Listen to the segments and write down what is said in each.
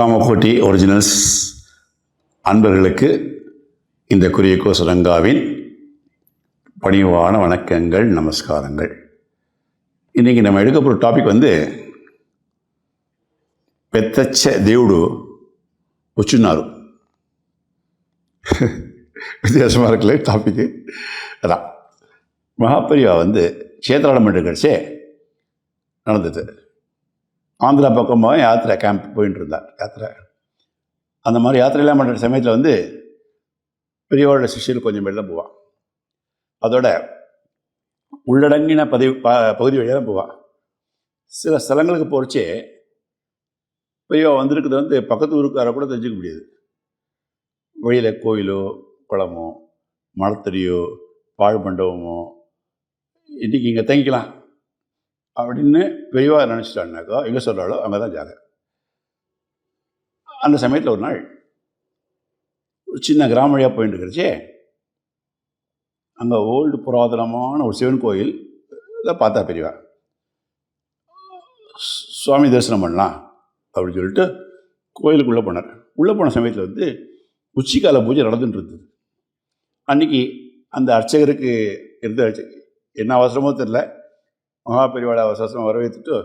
Kamakoti originals அன்பர்களுக்கு இந்த குரியக்கோஸ் ரங்காவின் பணிவான வணக்கங்கள், நமஸ்காரங்கள். இன்றைக்கி நம்ம எடுக்க போகிற டாபிக் பெத்தச்ச దేవుడు వచ్చున్నారు. வித்தியாசமாக இருக்குல்ல டாப்பிக்கு. அதான் மகாபரிவா சேத்ராடம் கழிச்சே நடந்தது. ஆந்திரா பக்கமாக யாத்திரை கேம்ப் போயிட்டு இருந்தார். யாத்திரை அந்த மாதிரி யாத்திரையெல்லாம் பண்ணுற சமயத்தில் பெரியவரோட சிஷ்யர் கொஞ்சம் பேர் தான் போவான். அதோட உள்ளடங்கின பகுதி வழியாக தான் போவான். சில ஸ்தலங்களுக்கு போகிறச்சே பெரியவா வந்திருக்கிறது பக்கத்து ஊருக்கார கூட தெரிஞ்சுக்க முடியாது. வழியில் கோயிலோ குளமோ மலத்தடியோ பாழ் மண்டபமோ இன்றைக்கி இங்கே தங்கிக்கலாம் அப்படின்னு பெரியவா நினச்சிட்டான்னாக்கா எங்கே சொல்கிறாலோ அங்கே தான் ஜாக. அந்த சமயத்தில் ஒரு நாள் ஒரு சின்ன கிராம வழியாக போயிட்டு இருக்கிறச்சே அங்கே ஓல்டு புராதனமான ஒரு சிவன் கோயில் இதை பார்த்தா பெரியவா. சுவாமி தரிசனம் பண்ணலாம் அப்படின்னு சொல்லிட்டு கோயிலுக்குள்ளே போனார். உள்ளே போன சமயத்தில் உச்சிக்கால பூஜை நடந்துட்டு இருந்தது. அன்றைக்கி அந்த அர்ச்சகருக்கு இருந்த என்ன அவசரமோ தெரில, மகாபெரிவாளை அவசரமாக வரவேற்றுட்டு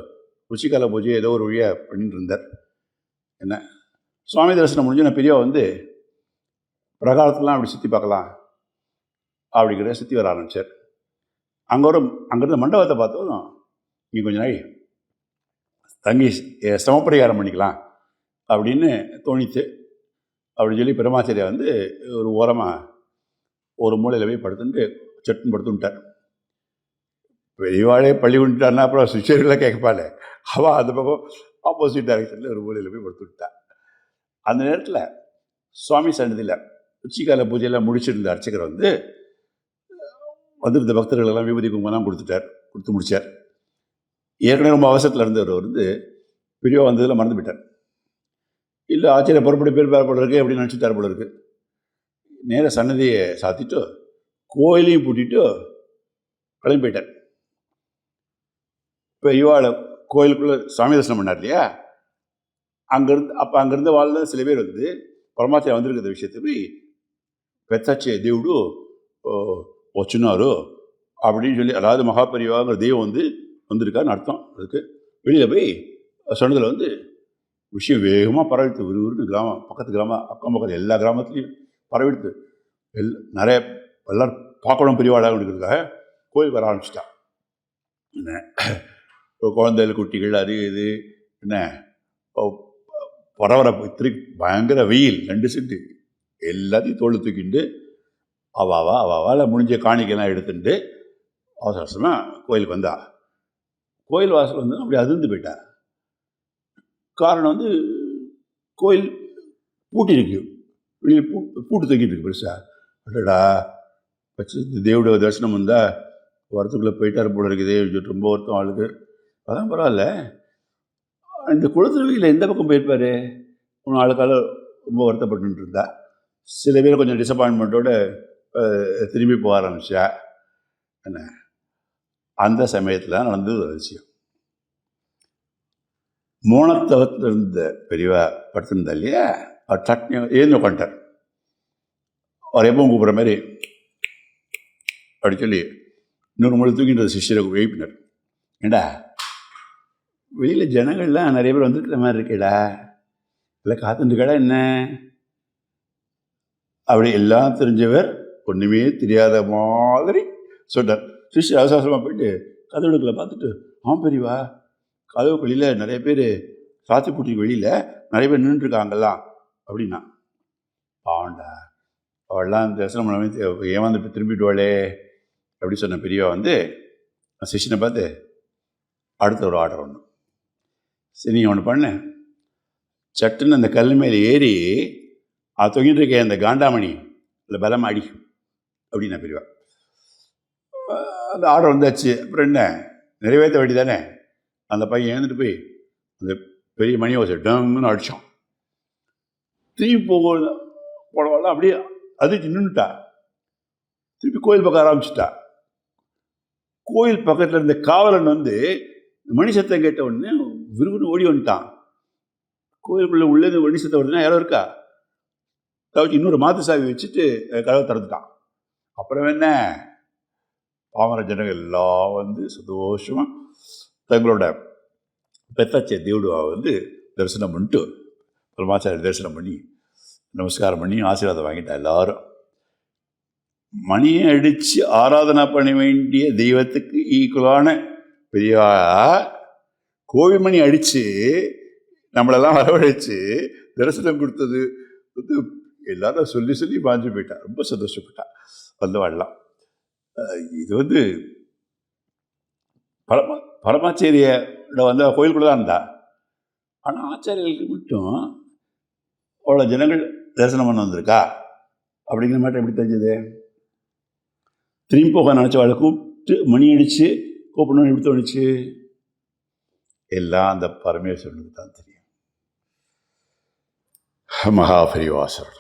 உச்சிக்கால பூஜையை ஏதோ ஒரு வழியாக பண்ணிட்டு இருந்தார். என்ன சுவாமி தரிசனம் முடிஞ்சு நான் பெரியவா பிரகாரத்தெலாம் அப்படி சுற்றி பார்க்கலாம் அப்படிங்கிற சுற்றி வர ஆரம்பித்தார். அங்கேருந்து மண்டபத்தை பார்த்தோம். இங்கே கொஞ்சம் நாள் தங்கி சமப்பரிகாரம் பண்ணிக்கலாம் அப்படின்னு தோணித்து அப்படின்னு சொல்லி பெருமாச்சாரியா ஒரு ஓரமாக ஒரு மூலையில் போய் படுத்துட்டு சட்டுன்னு படுத்துட்டார். பெரியவாளே பள்ளி விட்டுட்டாருன்னா அப்புறம் சிஷியர்களாக கேட்கப்பாள். அவள் அந்த பக்கம் ஆப்போசிட் டைரக்ஷனில் ஒரு மூலையில் போய் படுத்து விட்டாள். அந்த நேரத்தில் சுவாமி சன்னதியில் உச்சிக்கால பூஜையெல்லாம் முடிச்சிருந்த அர்ச்சகர் வந்திருந்த பக்தர்களெல்லாம் விபூதி குங்குமம்லாம் கொடுத்து முடித்தார். ஏற்கனவே ரொம்ப அவசரத்தில் இருந்தவர் பெரியவா வந்ததில் மறந்து போயிட்டார். இல்லை ஆச்சரிய பொறுப்படி பேர் போல இருக்கு அப்படின்னு நினச்சிட்டார் போல இருக்கு. நேராக சன்னதியை சாத்திட்டு கோயிலையும் பூட்டிட்டு கிளம்பி போயிட்டார். இப்போ இவாளை கோயிலுக்குள்ளே சாமி தரிசனம் பண்ணார் இல்லையா, அங்கேருந்து வாழ்ந்த சில பேர் பரமாச்சாரியா வந்திருக்கிற விஷயத்துக்கு பெத்தச்சே దేవుడు వచ్చున్నారు அப்படின்னு சொல்லி, அதாவது மகாபரிவாங்கிற தெய்வம் வந்திருக்காருன்னு அர்த்தம். அதுக்கு வெளியில் போய் சொன்னதில் விஷயம் வேகமாக பரவிடுத்து. விறுவிறுன்னு கிராமம், பக்கத்து கிராமம், அக்கம் பக்கத்து எல்லா கிராமத்துலேயும் பரவிடுத்து. நிறைய எல்லோரும் பார்க்கணும் பெரியவாளாக இருக்கிறதுக்காக கோயிலுக்கு வர ஆரம்பிச்சிட்டா. என்ன குழந்தைகள் குட்டிகள் அது இது என்ன பரவர பயங்கர வெயில் 2 செட்டு எல்லாத்தையும் தோல் தூக்கிட்டு அவாவால் முடிஞ்ச காணிக்கைலாம் எடுத்துட்டு அவசர அவசரமாக கோயிலுக்கு வந்தா. கோயில் வாசல் அப்படி அதிர்ந்து போயிட்டா. காரணம் கோயில் பூட்டிருக்கு, வெளியில் பூட்டு தூக்கிட்டு இருக்கு பெருசாக. அடடா தேவோட தரிசனம் வந்தால் வரத்துக்குள்ளே போயிட்டார் போல இருக்குது, ரொம்ப வருத்தம் ஆளுக்கு. அதான் பரவாயில்ல, இந்த குளத்துருவியில் எந்த பக்கம் போயிருப்பார் ஆளுக்கால ரொம்ப வருத்தப்பட்டு இருந்தா. சில பேர் கொஞ்சம் டிசப்பாயின்மெண்ட்டோடு திரும்பி போக ஆரம்பிச்சா. என்ன அந்த சமயத்தில் நடந்தது ஒரு விஷயம். மோனத்தவத்தில் இருந்த பெரியவா படுத்திருந்தா இல்லையா, அவர் டக்குனு ஏந்து உட்காந்துட்டார். அவர் எப்பவும் கூப்பிட்ற மாதிரி அப்படி சொல்லி இன்னொரு மொழி தூக்கின்ற சிஷ்யரை எழுப்பினார். ஏண்டா வெளியில் ஜனங்கள்லாம் நிறைய பேர் வந்துருக்கிற மாதிரி இருக்கேடா, இல்லை காத்துட்டுக்கடா என்ன அப்படி எல்லாம் தெரிஞ்சவர் ஒன்றுமே தெரியாத மாதிரி சொன்னார். சிஷ்யர் அவசரமாக போயிட்டு கதவுக்குள்ளே பார்த்துட்டு, பெரியவா கதவுக்கு வெளியில் நிறைய பேர் சாத்தி பூட்டிக்கு வெளியில் நிறைய பேர் நின்றுட்டுருக்காங்கல்லாம் அப்படின்னா. பாவண்டா அவள்லாம் தரிசனம் பண்ணாமல் ஏமாந்து திரும்பிடுவாளே அப்படி சொன்ன பெரியவா சிஷ்யனை பார்த்து அடுத்த ஒரு ஆர்டர் ஒன்று, சரி நீங்கள் ஒன்று பண்ண, சட்டுன்னு அந்த கல் மேலே ஏறி அது தொங்கிட்டு இருக்க அந்த காண்டாமணி இல்லை பலம் அடி அப்படின்னா பெரியவா. அந்த ஆர்டர் வந்தாச்சு. அப்புறம் என்ன நிறைவேற்ற வேண்டி தானே. அந்த பையன் எழுந்துட்டு போய் அந்த பெரிய மணியை வச்சு டங்குன்னு அடித்தான். திரும்பி போனவெல்லாம் அப்படியே அதிர்ச்சி நின்றுட்டா. திருப்பி கோயில் பக்கம் ஆரம்பிச்சுட்டா. கோயில் பக்கத்தில் இருந்த காவலன் மணி சத்தம் கேட்ட உடனே விறுவிறு ஓடி வந்துட்டான். கோயிலுக்குள்ளே உள்ளேருந்து ஒளி சத்தம் வருதுன்னா யாரோ இருக்கா தவிர்த்து இன்னொரு மாத்து சாவி வச்சுட்டு கதவை திறந்துட்டான். அப்புறம் என்ன, பாமர ஜனங்கள் எல்லாம் வந்து சந்தோஷமாக தங்களோட பெத்தாச்சிய தேவடுவா வந்து தரிசனம் பண்ணிட்டு பரமாச்சாரிய தரிசனம் பண்ணி நமஸ்காரம் பண்ணி ஆசீர்வாதம் வாங்கிட்டா. எல்லாரும் மணியை அடித்து ஆராதனை பண்ண வேண்டிய தெய்வத்துக்கு ஈக்குவலான பெரியவா கோவில் மணி அடித்து நம்மளெல்லாம் வரவழைச்சு தரிசனம் கொடுத்தது வந்து எல்லாரும் சொல்லி சொல்லி பாஞ்சு போயிட்டா. ரொம்ப சந்தோஷப்பட்டா வந்தவாடலாம். இது வந்து பரமாச்சாரியோட வந்து கோயிலுக்குள்ளே தான் இருந்தா. ஆனால் ஆச்சாரியர்களுக்கு மட்டும் அவ்வளோ ஜனங்கள் தரிசனம் பண்ண வந்திருக்கா அப்படிங்கிற மாதிரி எப்படி தெரிஞ்சது? திரும்பி போக நினச்சவாளை கூப்பிட்டு மணி அடித்து கூப்பிடணும்னு எப்படி தோணுச்சு? எல்லாம் அந்த பரமேஸ்வரனுக்கு தான் தெரியும். மகாபரிவாசர்